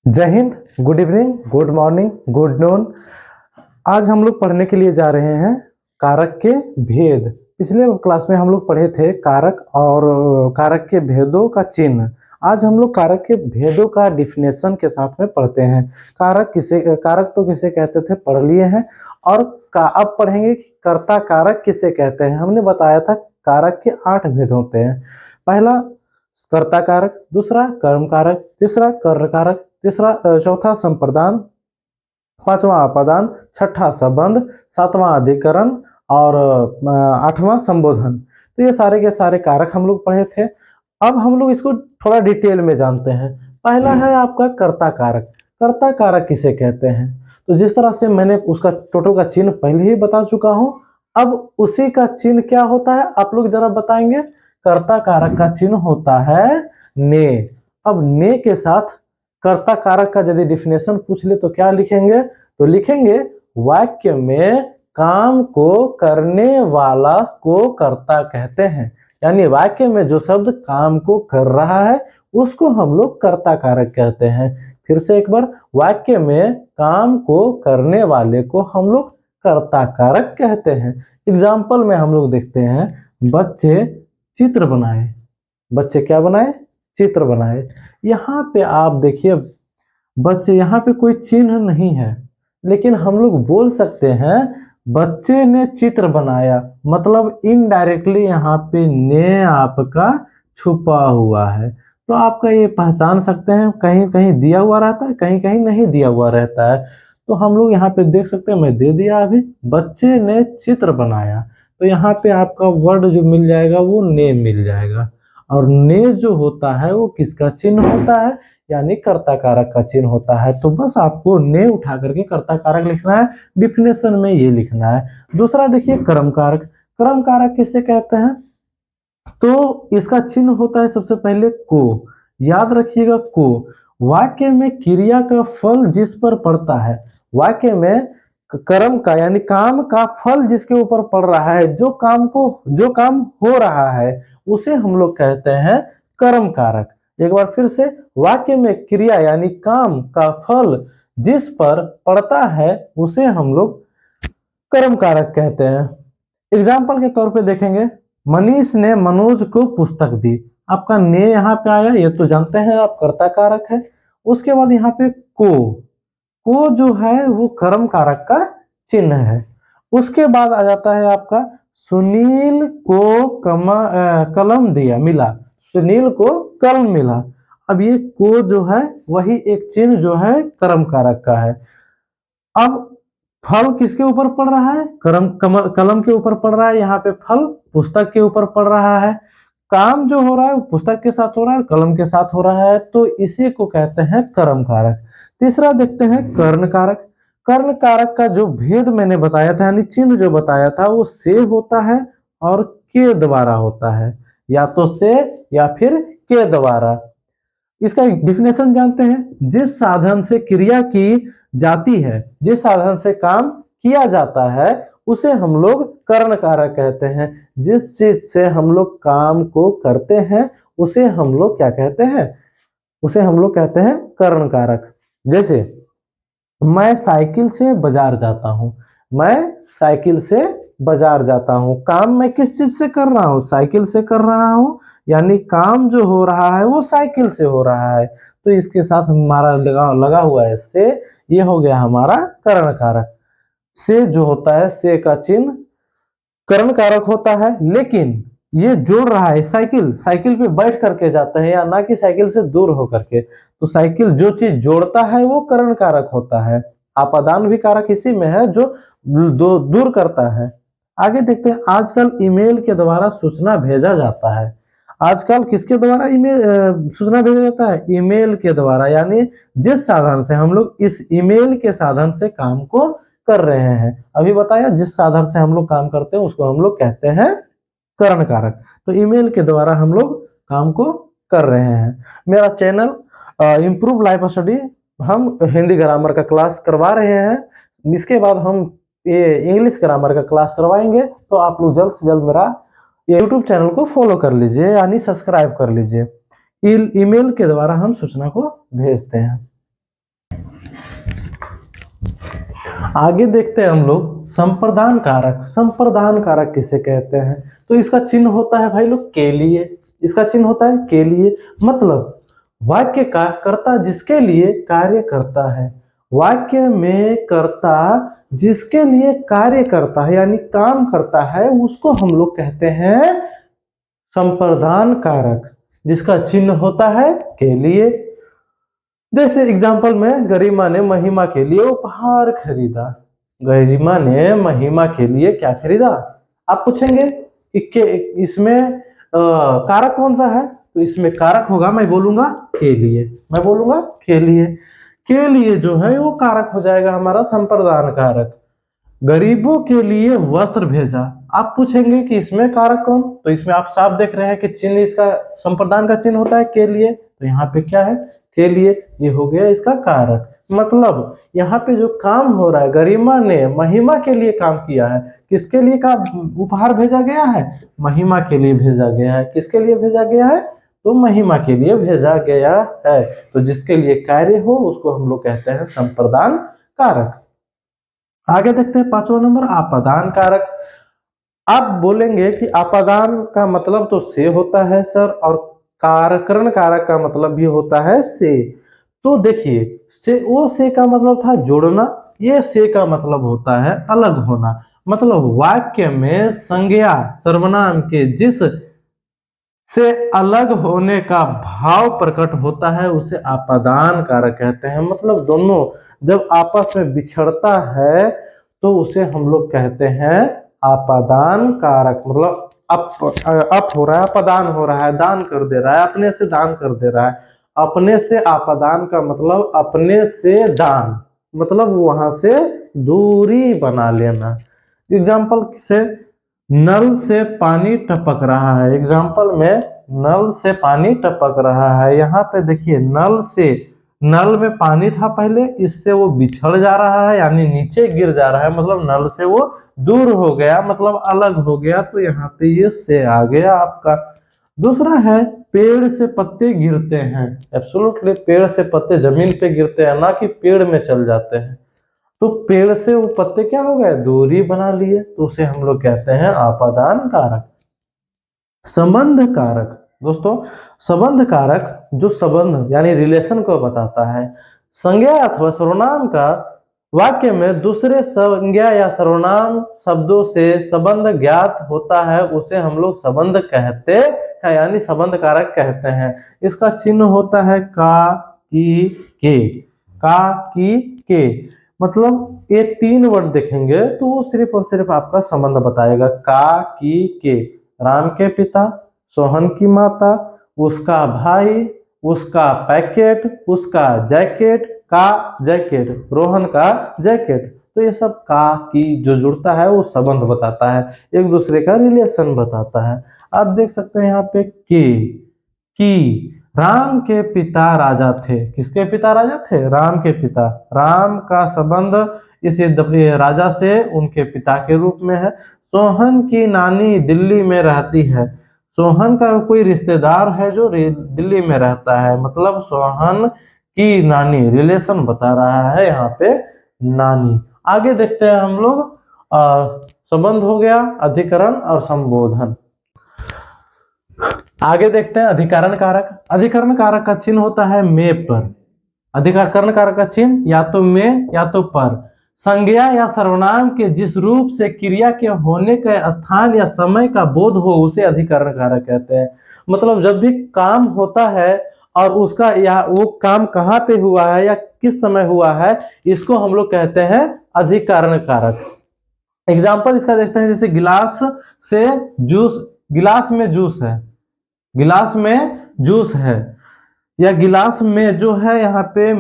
जय Hind, good evening, good morning, good noon. आज हम लोग पढ़ने के लिए जा रहे हैं कारक के भेद। पिछले क्लास में हम लोग पढ़े थे कारक और कारक के भेदों का चिन्ह। आज हम लोग कारक के भेदों का डिफिनेशन के साथ में पढ़ते हैं। कारक तो किसे कहते थे पढ़ लिए हैं, और अब पढ़ेंगे कि कर्ता कारक किसे कहते हैं। हमने बताया था कारक के 8 भेद होते हैं। पहला कर्ता कारक, दूसरा कर्म कारक, तीसरा कर्ण कारक, चौथा संप्रदान, पांचवा अपादान, छठा संबंध, सातवां अधिकरण और आठवां संबोधन। तो ये सारे के सारे कारक हम लोग पढ़े थे। अब हम लोग इसको थोड़ा डिटेल में जानते हैं। पहला है आपका कर्ता कारक। कर्ता कारक किसे कहते हैं? तो जिस तरह से मैंने उसका टोटल का चिन्ह पहले ही बता चुका हूं, अब उसी का चिन्ह क्या होता है आप लोग जरा बताएंगे। कर्ता कारक का चिन्ह होता है ने। अब ने के साथ कर्ता कारक का यदि डिफिनेशन पूछ ले तो क्या लिखेंगे? तो लिखेंगे वाक्य में काम को करने वाला को कर्ता कहते हैं। यानी वाक्य में जो शब्द काम को कर रहा है उसको हम लोग कर्ता कारक कहते हैं। फिर से एक बार, वाक्य में काम को करने वाले को हम लोग कर्ता कारक कहते हैं। एग्जाम्पल में हम लोग देखते हैं, बच्चे चित्र बनाए। बच्चे क्या बनाए? चित्र बनाए। यहाँ पे आप देखिए बच्चे, यहाँ पे कोई चिन्ह नहीं है, लेकिन हम लोग बोल सकते हैं बच्चे ने चित्र बनाया। मतलब इनडायरेक्टली यहाँ पे ने आपका छुपा हुआ है। तो आपका ये पहचान सकते हैं, कहीं कहीं दिया हुआ रहता है, कहीं कहीं नहीं दिया हुआ रहता है। तो हम लोग यहाँ पे देख सकते हैं, मैं दे दिया अभी, बच्चे ने चित्र बनाया। तो यहाँ पे आपका वर्ड जो मिल जाएगा वो ने मिल जाएगा। और ने जो होता है वो किसका चिन्ह होता है? यानी कर्ता कारक का चिन्ह होता है। तो बस आपको ने उठा करके कर्ता कारक लिखना है, डिफिनेशन में ये लिखना है। दूसरा देखिए कर्म कारक। कर्म कारक किसे कहते हैं? तो इसका चिन्ह होता है सबसे पहले को। याद रखिएगा को। वाक्य में क्रिया का फल जिस पर पड़ता है, वाक्य में कर्म का यानी काम का फल जिसके ऊपर पड़ रहा है, जो काम हो रहा है उसे हम लोग कहते हैं कर्म कारक। एक बार फिर से, वाक्य में क्रिया यानी काम का फल जिस पर पड़ता है उसे हम लोग कर्म कारक कहते हैं। एग्जाम्पल के तौर पे देखेंगे, मनीष ने मनोज को पुस्तक दी। आपका ने यहाँ पे आया, ये तो जानते हैं आप कर्ता कारक है। उसके बाद यहाँ पे को जो है वो कर्म कारक का चिन्ह है। उसके बाद आ जाता है आपका सुनील को कलम दिया मिला। सुनील को कलम मिला। अब ये को जो है वही एक चिन्ह जो है कर्म कारक का है। अब फल किसके ऊपर पड़ रहा है? कलम के ऊपर पड़ रहा है। यहाँ पे फल पुस्तक के ऊपर पड़ रहा है। काम जो हो रहा है वो पुस्तक के साथ हो रहा है, कलम के साथ हो रहा है, तो इसी को कहते हैं कर्म कारक। तीसरा देखते हैं कर्ण कारक। कर्ण कारक का जो भेद मैंने बताया था, यानी चिन्ह जो बताया था, वो से होता है और के द्वारा होता है, या तो से या फिर के द्वारा। इसका डिफिनेशन जानते हैं, जिस साधन से क्रिया की जाती है, जिस साधन से काम किया जाता है उसे हम लोग कर्ण कारक कहते हैं। जिस चीज से हम लोग काम को करते हैं उसे हम लोग क्या कहते हैं? उसे हम लोग कहते हैं कर्ण कारक। जैसे मैं साइकिल से बाजार जाता हूं। मैं साइकिल से बाजार जाता हूं। काम मैं किस चीज से कर रहा हूं? साइकिल से कर रहा हूं। यानी काम जो हो रहा है वो साइकिल से हो रहा है। तो इसके साथ हमारा लगा हुआ है से, ये हो गया हमारा कर्ण कारक। से जो होता है, से का चिन्ह कर्ण कारक होता है, लेकिन ये जोड़ रहा है साइकिल पे बैठ करके जाता है, या ना कि साइकिल से दूर होकर के। तो साइकिल जो चीज जोड़ता है वो कर्ण कारक होता है। आपादान भी कारक इसी में है, जो दूर करता है। आगे देखते हैं, आजकल ईमेल के द्वारा सूचना भेजा जाता है। आजकल किसके द्वारा ईमेल सूचना भेजा जाता है? ईमेल के द्वारा। यानी जिस साधन से हम लोग इस ईमेल के साधन से काम को कर रहे हैं, अभी बताया जिस साधन से हम लोग काम करते हैं उसको हम लोग कहते हैं कर्ण कारक। तो ईमेल के द्वारा हम लोग काम को कर रहे हैं। मेरा चैनल इम्प्रूव लाइफ स्टडी, हम हिंदी ग्रामर का क्लास करवा रहे हैं। इसके बाद हम ये इंग्लिश ग्रामर का क्लास करवाएंगे। तो आप लोग जल्द से जल्द मेरा यूट्यूब चैनल को फॉलो कर लीजिए, यानी सब्सक्राइब कर लीजिए। ईमेल के द्वारा हम सूचना को भेजते हैं। आगे देखते हैं हम लोग संप्रदान कारक। संप्रदान कारक किसे कहते हैं? तो इसका चिन्ह होता है भाई लोग के लिए। इसका चिन्ह होता है के लिए, मतलब वाक्य का कर्ता जिसके लिए कार्य करता है। वाक्य में कर्ता जिसके लिए कार्य करता है यानी काम करता है, उसको हम लोग कहते हैं संप्रदान कारक, जिसका चिन्ह होता है के लिए। जैसे एग्जाम्पल में, गरिमा ने महिमा के लिए उपहार खरीदा। गरिमा ने महिमा के लिए क्या खरीदा? आप पूछेंगे कि इसमें कारक कौन सा है? तो इसमें कारक होगा, मैं बोलूंगा के लिए। मैं बोलूंगा के लिए। के लिए जो है वो कारक हो जाएगा हमारा संप्रदान कारक। गरीबों के लिए वस्त्र भेजा। आप पूछेंगे कि इसमें कारक कौन? तो इसमें आप साफ देख रहे हैं कि चिन्ह इसका संप्रदान का चिन्ह होता है के लिए। तो यहाँ पे क्या है? के लिए। ये हो गया इसका कारक। मतलब यहाँ पे जो काम हो रहा है, गरिमा ने महिमा के लिए काम किया है। किसके लिए का उपहार भेजा गया है? महिमा के लिए भेजा गया है। किसके लिए भेजा गया है? तो महिमा के लिए भेजा गया है। तो जिसके लिए कार्य हो उसको हम लोग कहते हैं संप्रदान कारक। आगे देखते हैं 5वां नंबर, आपादान कारक। आप बोलेंगे कि आपादान का मतलब तो से होता है सर, और कारकरण कारक का मतलब भी होता है से। तो देखिए, से वो से का मतलब था जोड़ना, ये से का मतलब होता है अलग होना। मतलब वाक्य में संज्ञा सर्वनाम के जिस से अलग होने का भाव प्रकट होता है उसे आपादान कारक कहते हैं। मतलब दोनों जब आपस में बिछड़ता है तो उसे हम लोग कहते हैं आपादान कारक। मतलब अप हो रहा है, अपदान हो रहा है, दान कर दे रहा है, अपने से दान कर दे रहा है। अपने से आपादान का मतलब अपने से दान, मतलब वहां से दूरी बना लेना। एग्जाम्पल से, नल से पानी टपक रहा है। एग्जाम्पल में नल से पानी टपक रहा है। यहाँ पे देखिए, नल से, नल में पानी था पहले, इससे वो बिछड़ जा रहा है यानी नीचे गिर जा रहा है। मतलब नल से वो दूर हो गया, मतलब अलग हो गया। तो यहाँ पे ये से आ गया आपका। दूसरा है, पेड़ से पत्ते गिरते हैं। एब्सोल्युटली पेड़ से पत्ते जमीन पे गिरते हैं, ना कि पेड़ में चल जाते हैं। तो पेड़ से वो पत्ते क्या हो गए? दूरी बना लिए। तो उसे हम लोग कहते हैं आपादान कारक। संबंध कारक। दोस्तों, संबंध कारक जो संबंध यानी रिलेशन को बताता है। संज्ञा अथवा सर्वनाम का वाक्य में दूसरे संज्ञा या सर्वनाम शब्दों से संबंध ज्ञात होता है, उसे हम लोग संबंध कहते हैं, यानी संबंध कारक कहते हैं। इसका चिन्ह होता है का, की, के। का, की, के। मतलब ये 3 वर्ड देखेंगे तो वो सिर्फ और सिर्फ आपका संबंध बताएगा। का, की, के। राम के पिता, सोहन की माता, उसका भाई, उसका पैकेट, उसका जैकेट, का जैकेट, रोहन का जैकेट। तो ये सब का, की जो जुड़ता है वो संबंध बताता है, एक दूसरे का रिलेशन बताता है। आप देख सकते हैं यहाँ पे की। राम के पिता राजा थे। किसके पिता राजा थे? राम के पिता। राम का संबंध इस राजा से उनके पिता के रूप में है। सोहन की नानी दिल्ली में रहती है। सोहन का कोई रिश्तेदार है जो दिल्ली में रहता है, मतलब सोहन की नानी, रिलेशन बता रहा है यहाँ पे नानी। आगे देखते हैं हम लोग, संबंध हो गया, अधिकरण और संबोधन। आगे देखते हैं अधिकरण कारक। अधिकरण कारक का चिन्ह होता है में पर। अधिकरण कारक का चिन्ह या तो में या तो पर। संज्ञा या सर्वनाम के जिस रूप से क्रिया के होने के स्थान या समय का बोध हो उसे अधिकरण कारक कहते हैं। मतलब जब भी काम होता है और उसका या वो काम कहाँ पे हुआ है या किस समय हुआ है, इसको हम लोग कहते हैं अधिकरण कारक। एग्जाम्पल इसका देखते हैं, जैसे गिलास से जूस, गिलास में जूस है, गिलास में जूस है, या गिलास में जो है यहाँ पे